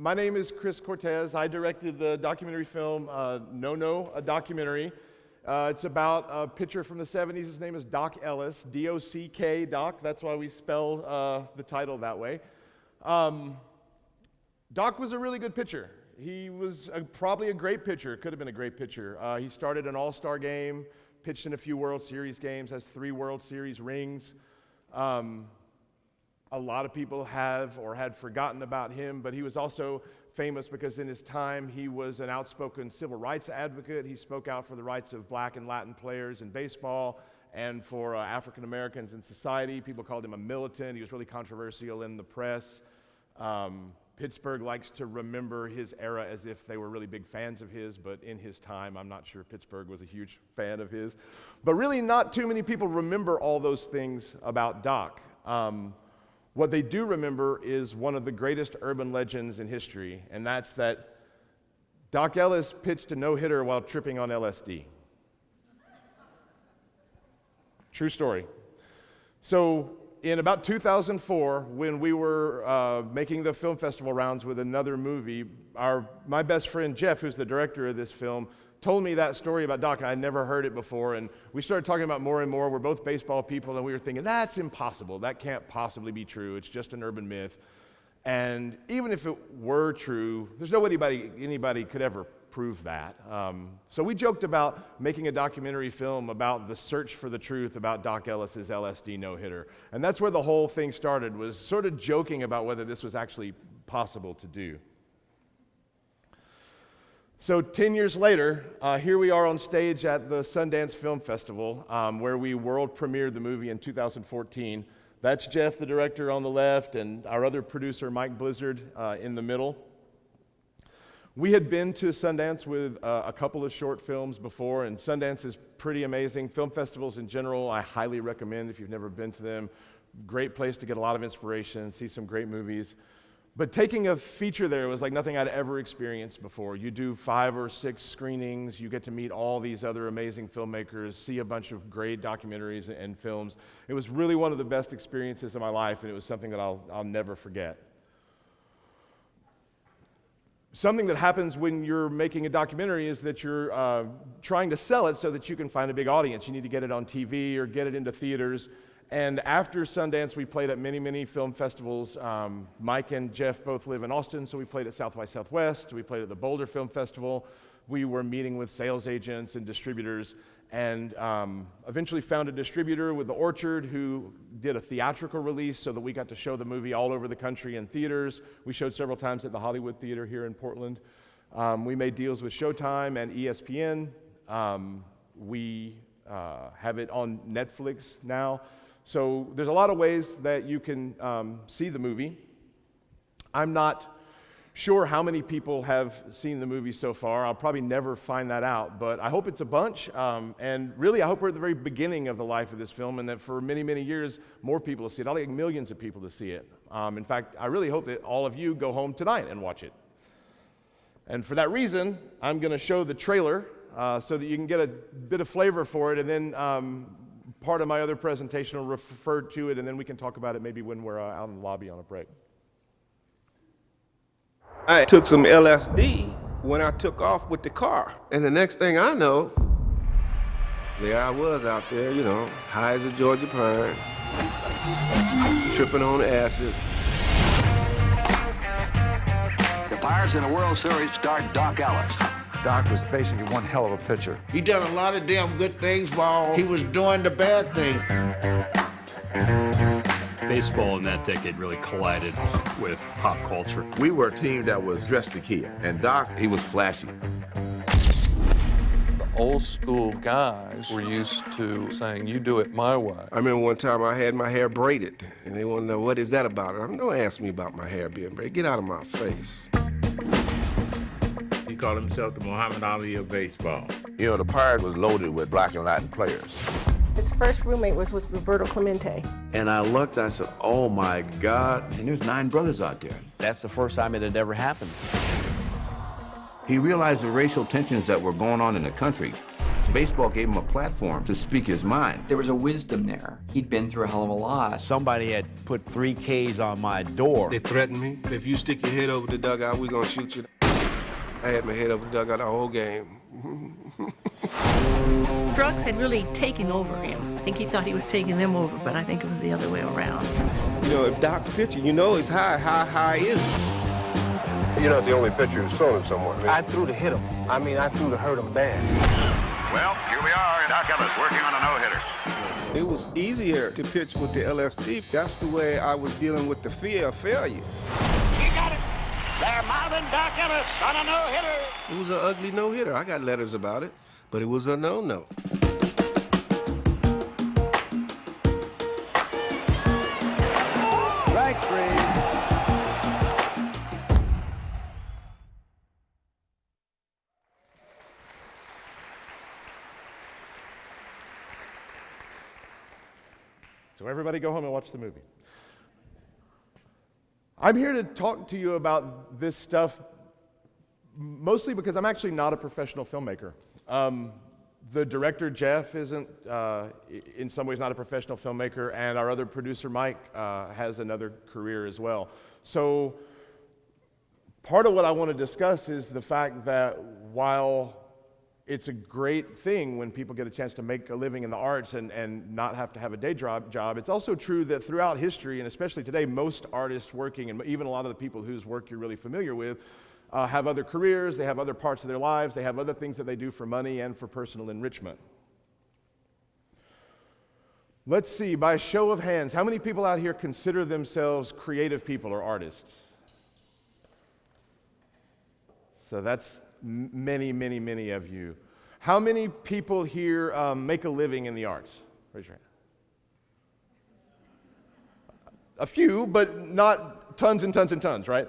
My name is Chris Cortez. I directed the documentary film No, a Documentary. It's about a pitcher from the 70s. His name is Doc Ellis, D-O-C-K, Doc. That's why we spell the title that way. Doc was a really good pitcher. He was probably a great pitcher. Could have been a great pitcher. He started an all-star game, pitched in a few World Series games, has 3 World Series rings. A lot of people have or had forgotten about him, but he was also famous because in his time he was an outspoken civil rights advocate. He spoke out for the rights of Black and Latin players in baseball and for African Americans in society. People called him a militant. He was really controversial in the press. Pittsburgh likes to remember his era as if they were really big fans of his, but in his time, I'm not sure Pittsburgh was a huge fan of his. But really not too many people remember all those things about Doc. What they do remember is one of the greatest urban legends in history, and that's that Doc Ellis pitched a no-hitter while tripping on LSD. True story. So in about 2004, when we were making the film festival rounds with another movie, my best friend Jeff, who's the director of this film, told me that story about Doc, and I'd never heard it before, and we started talking about more and more. We're both baseball people, and we were thinking, that's impossible. That can't possibly be true. It's just an urban myth. And even if it were true, there's anybody could ever prove that. So we joked about making a documentary film about the search for the truth about Doc Ellis's LSD no-hitter. And that's where the whole thing started, was sort of joking about whether this was actually possible to do. So 10 years later, here we are on stage at the Sundance Film Festival, where we world premiered the movie in 2014. That's Jeff, the director, on the left, and our other producer, Mike Blizzard, in the middle. We had been to Sundance with a couple of short films before, and Sundance is pretty amazing. Film festivals in general, I highly recommend if you've never been to them. Great place to get a lot of inspiration, see some great movies. But taking a feature there was like nothing I'd ever experienced before. You do 5 or 6 screenings, you get to meet all these other amazing filmmakers, see a bunch of great documentaries and films. It was really one of the best experiences of my life, and it was something that I'll never forget. Something that happens when you're making a documentary is that you're trying to sell it so that you can find a big audience. You need to get it on TV or get it into theaters. And after Sundance, we played at many, many film festivals. Mike and Jeff both live in Austin, so we played at South by Southwest. We played at the Boulder Film Festival. We were meeting with sales agents and distributors, and eventually found a distributor with The Orchard who did a theatrical release so that we got to show the movie all over the country in theaters. We showed several times at the Hollywood Theater here in Portland. We made deals with Showtime and ESPN. We have it on Netflix now. So there's a lot of ways that you can see the movie. I'm not sure how many people have seen the movie so far. I'll probably never find that out, but I hope it's a bunch. And really, I hope we're at the very beginning of the life of this film, and that for many, many years, more people will see it. I'd like millions of people to see it. In fact, I really hope that all of you go home tonight and watch it. And for that reason, I'm going to show the trailer so that you can get a bit of flavor for it, and then part of my other presentation will refer to it, and then we can talk about it maybe when we're out in the lobby on a break. I took some LSD when I took off with the car. And the next thing I know, there I was out there, you know, high as a Georgia pine, tripping on acid. The Pirates in the World Series start Doc Ellis. Doc was basically one hell of a pitcher. He done a lot of damn good things while he was doing the bad things. Baseball in that decade really collided with pop culture. We were a team that was dressed to kill, and Doc, he was flashy. The old school guys were used to saying, you do it my way. I remember one time I had my hair braided, and they wanted to know, what is that about? Don't ask me about my hair being braided. Get out of my face. He called himself the Muhammad Ali of baseball. You know, the Pirates was loaded with Black and Latin players. His first roommate was with Roberto Clemente. And I looked, I said, oh my God. And there's 9 brothers out there. That's the first time it had ever happened. He realized the racial tensions that were going on in the country. Baseball gave him a platform to speak his mind. There was a wisdom there. He'd been through a hell of a lot. Somebody had put 3 Ks on my door. They threatened me. If you stick your head over the dugout, we're gonna shoot you. I had my head over the dugout the whole game. Drugs had really taken over him. I think he thought he was taking them over, but I think it was the other way around. You know, if Doc's pitching, you know it's high. How high is it? You're not the only pitcher who's thrown him somewhere, man. I threw to hit him. I threw to hurt him bad. Well, here we are, Doc Ellis working on a no-hitter. It was easier to pitch with the LSD. That's the way I was dealing with the fear of failure. You got it. They're mouthing Doc Ellis on a no-hitter. It was an ugly no-hitter. I got letters about it, but it was a no-no. Strike 3. So everybody go home and watch the movie. I'm here to talk to you about this stuff mostly because I'm actually not a professional filmmaker. The director, Jeff, isn't, in some ways, not a professional filmmaker, and our other producer, Mike, has another career as well. So part of what I want to discuss is the fact that while it's a great thing when people get a chance to make a living in the arts and not have to have a day job. It's also true that throughout history, and especially today, most artists working, and even a lot of the people whose work you're really familiar with, have other careers, they have other parts of their lives, they have other things that they do for money and for personal enrichment. Let's see, by a show of hands, how many people out here consider themselves creative people or artists? So that's many, many, many of you. How many people here make a living in the arts? Raise your hand. A few, but not tons and tons and tons, right?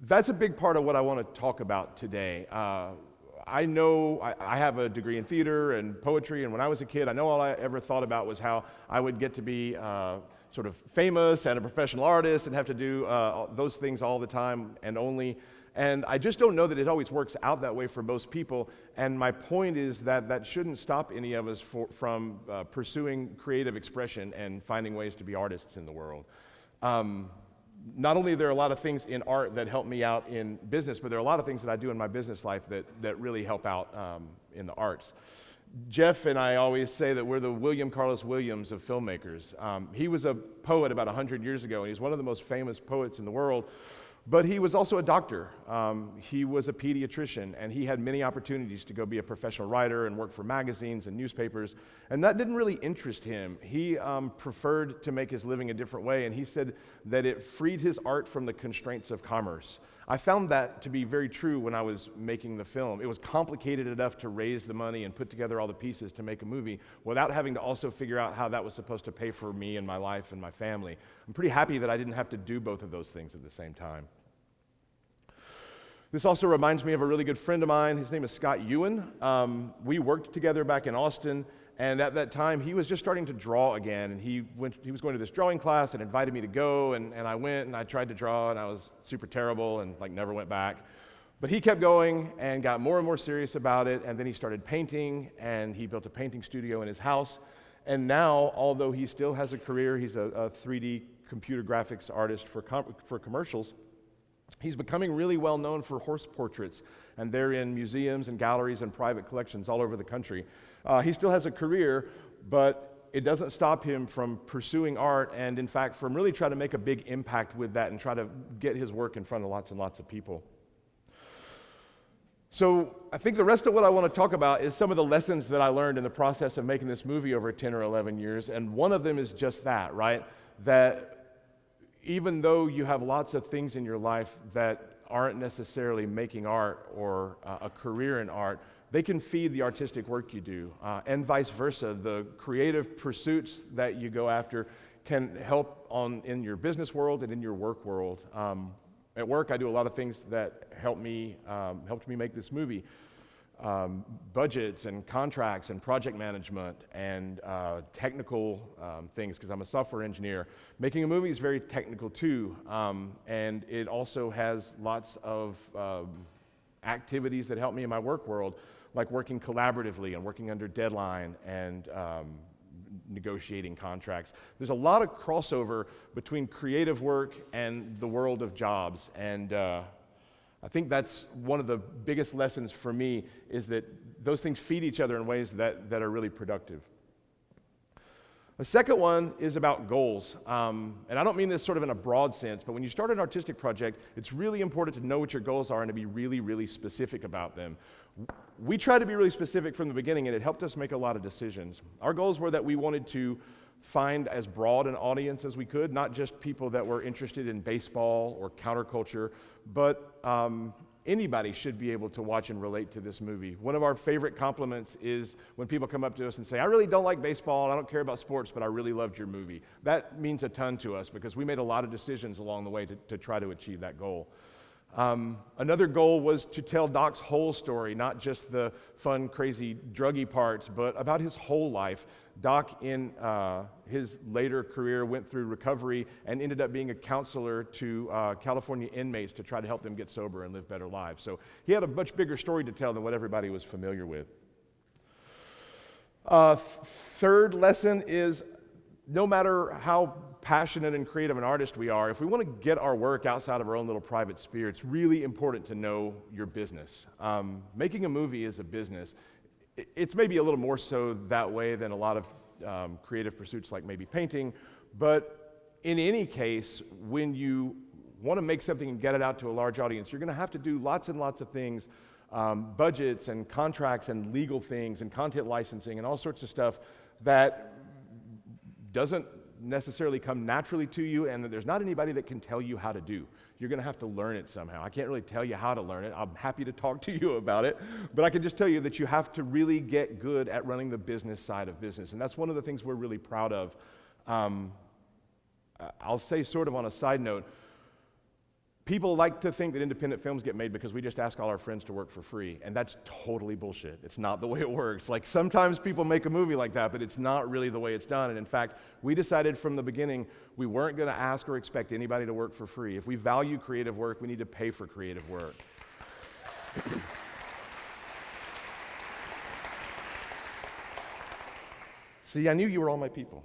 That's a big part of what I want to talk about today. I know I have a degree in theater and poetry, and when I was a kid, I know all I ever thought about was how I would get to be sort of famous and a professional artist and have to do those things all the time and only. And I just don't know that it always works out that way for most people. And my point is that that shouldn't stop any of us from pursuing creative expression and finding ways to be artists in the world. Not only are there a lot of things in art that help me out in business, but there are a lot of things that I do in my business life that really help out in the arts. Jeff and I always say that we're the William Carlos Williams of filmmakers. He was a poet about 100 years ago, and he's one of the most famous poets in the world. But he was also a doctor. He was a pediatrician, and he had many opportunities to go be a professional writer and work for magazines and newspapers, and that didn't really interest him. He preferred to make his living a different way, and he said that it freed his art from the constraints of commerce. I found that to be very true when I was making the film. It was complicated enough to raise the money and put together all the pieces to make a movie without having to also figure out how that was supposed to pay for me and my life and my family. I'm pretty happy that I didn't have to do both of those things at the same time. This also reminds me of a really good friend of mine. His name is Scott Ewan. We worked together back in Austin, and at that time, he was just starting to draw again, and he was going to this drawing class and invited me to go, and I went, and I tried to draw, and I was super terrible and never went back. But he kept going and got more and more serious about it, and then he started painting, and he built a painting studio in his house. And now, although he still has a career, he's a 3D computer graphics artist for commercials, he's becoming really well known for horse portraits, and they're in museums and galleries and private collections all over the country. He still has a career, but it doesn't stop him from pursuing art, and in fact, from really trying to make a big impact with that and try to get his work in front of lots and lots of people. So I think the rest of what I want to talk about is some of the lessons that I learned in the process of making this movie over 10 or 11 years, and one of them is just that, right? That even though you have lots of things in your life that aren't necessarily making art or a career in art, they can feed the artistic work you do, and vice versa. The creative pursuits that you go after can help in your business world and in your work world. At work, I do a lot of things that helped me make this movie. Budgets and contracts and project management and technical things, because I'm a software engineer. Making a movie is very technical too, and it also has lots of activities that help me in my work world. like working collaboratively and working under deadline and negotiating contracts. There's a lot of crossover between creative work and the world of jobs, and I think that's one of the biggest lessons for me, is that those things feed each other in ways that are really productive. The second one is about goals, and I don't mean this sort of in a broad sense, but when you start an artistic project, it's really important to know what your goals are and to be really, really specific about them. We tried to be really specific from the beginning, and it helped us make a lot of decisions. Our goals were that we wanted to find as broad an audience as we could, not just people that were interested in baseball or counterculture, but anybody should be able to watch and relate to this movie. One of our favorite compliments is when people come up to us and say, I really don't like baseball, and I don't care about sports, but I really loved your movie. That means a ton to us because we made a lot of decisions along the way to try to achieve that goal. Another goal was to tell Doc's whole story, not just the fun, crazy, druggy parts, but about his whole life. Doc, in his later career, went through recovery and ended up being a counselor to California inmates to try to help them get sober and live better lives. So he had a much bigger story to tell than what everybody was familiar with. Third lesson is, no matter how passionate and creative an artist we are, if we want to get our work outside of our own little private sphere, it's really important to know your business. Making a movie is a business. It's maybe a little more so that way than a lot of creative pursuits like maybe painting, but in any case, when you want to make something and get it out to a large audience, you're going to have to do lots and lots of things, budgets and contracts and legal things and content licensing and all sorts of stuff that doesn't necessarily come naturally to you, and that there's not anybody that can tell you how to do. You're going to have to learn it somehow. I can't really tell you how to learn it. I'm happy to talk to you about it, but I can just tell you that you have to really get good at running the business side of business, and that's one of the things we're really proud of. I'll say, sort of on a side note, people like to think that independent films get made because we just ask all our friends to work for free, and that's totally bullshit. It's not the way it works. Like, sometimes people make a movie like that, but it's not really the way it's done. And in fact, we decided from the beginning we weren't going to ask or expect anybody to work for free. If we value creative work, we need to pay for creative work. See, I knew you were all my people.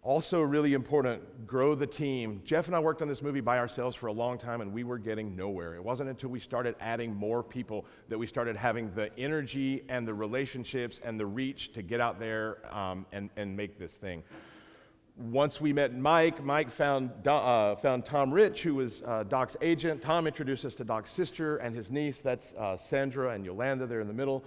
Also really important, grow the team. Jeff and I worked on this movie by ourselves for a long time, and we were getting nowhere. It wasn't until we started adding more people that we started having the energy and the relationships and the reach to get out there and make this thing. Once we met Mike found Tom Rich, who was Doc's agent. Tom introduced us to Doc's sister and his niece. That's Sandra and Yolanda there in the middle.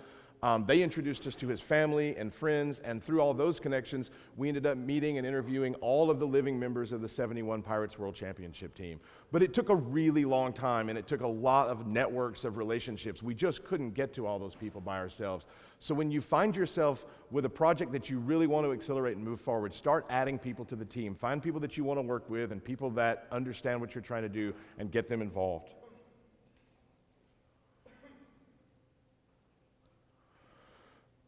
They introduced us to his family and friends, and through all those connections, we ended up meeting and interviewing all of the living members of the 71 Pirates World Championship team. But it took a really long time, and it took a lot of networks of relationships. We just couldn't get to all those people by ourselves. So when you find yourself with a project that you really want to accelerate and move forward, start adding people to the team. Find people that you want to work with and people that understand what you're trying to do, and get them involved.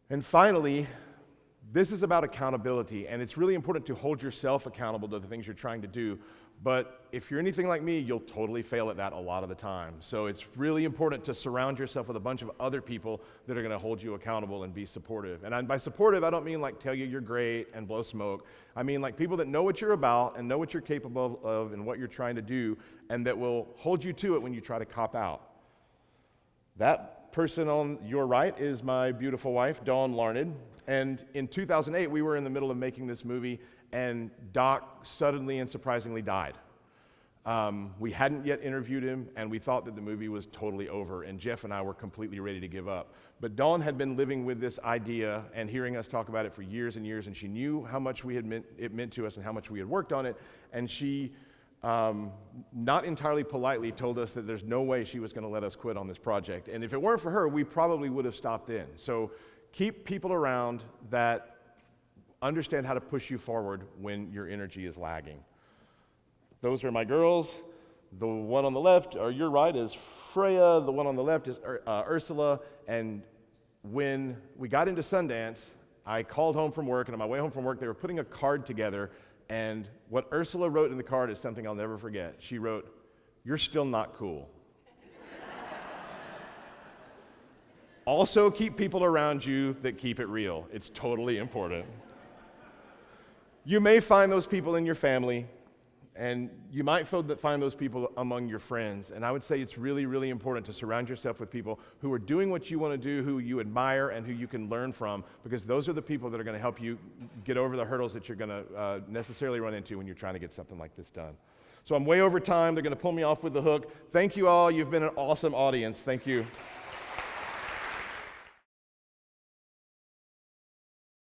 And finally, this is about accountability, and it's really important to hold yourself accountable to the things you're trying to do. But if you're anything like me, you'll totally fail at that a lot of the time. So it's really important to surround yourself with a bunch of other people that are going to hold you accountable and be supportive. And by supportive, I don't mean like tell you you're great and blow smoke. I mean like people that know what you're about and know what you're capable of and what you're trying to do, and that will hold you to it when you try to cop out. That person on your right is my beautiful wife, Dawn Larned. And in 2008, we were in the middle of making this movie, and Doc suddenly and surprisingly died. We hadn't yet interviewed him, and we thought that the movie was totally over, and Jeff and I were completely ready to give up. But Dawn had been living with this idea and hearing us talk about it for years and years, and she knew how much it meant to us and how much we had worked on it, and she not entirely politely told us that there's no way she was going to let us quit on this project. And if it weren't for her, we probably would have stopped then. So keep people around that understand how to push you forward when your energy is lagging. Those are my girls. The one on the left, or your right, is Freya. The one on the left is Ursula. And when we got into Sundance, I called home from work, and on my way home from work, they were putting a card together. And what Ursula wrote in the card is something I'll never forget. She wrote, "You're still not cool." Also, keep people around you that keep it real. It's totally important. You may find those people in your family, and you might find those people among your friends. And I would say it's really, really important to surround yourself with people who are doing what you want to do, who you admire, and who you can learn from, because those are the people that are going to help you get over the hurdles that you're going to necessarily run into when you're trying to get something like this done. So I'm way over time. They're going to pull me off with the hook. Thank you all. You've been an awesome audience. Thank you.